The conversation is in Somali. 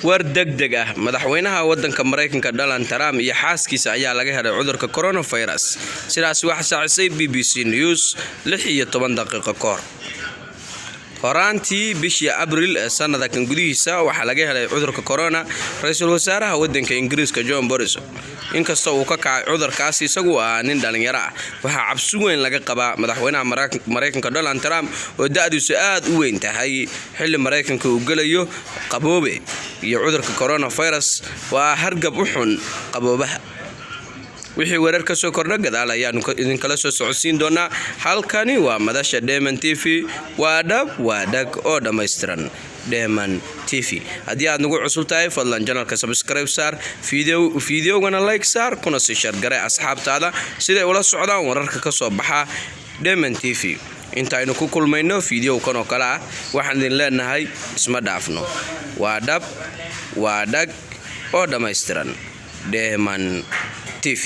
war degdeg ah madaxweynaha wadanka Mareykanka Donald Trump iyo xaaskiisa ayaa laga helay cudurka coronavirus sidaas waxa shaacisay BBC News 16 daqiiqo kahor horaantii bishii Abriil ee sanadkan gudihiisa waxa laga helay cudurka corona ra'iisul wasaaraha wadanka Ingiriiska John Boris inkastoo uu ka kacay cudurkaas isagu nin dhalinyaro ah waxa cabsi weyn laga qabaa madaxweynaha Mareykanka Donald Trump oo da'diisu aad u weyn tahay xilli Mareykanka uu galayo qaboobe iyo cudurka coronavirus waa hargab u xun qaboobaha wixii warar ka soo kordha gadaal ayaan idin kala soo socodsiin doonaa halkani waa madasha Dheeman TV waa dhag oo dhameystiran Dheeman TV haddii aad nagu cusub tahay fadlan channelka subscribe saar videogana like saar kuna sii share garay asxaabtaada siday ula socdaan wararka ka soo baxa Dheeman TV inta aynu ku kulmayno video kan oo kala waxaan idin leenahay isma dhaafno waa dhag oo dhameystiran Dheeman TV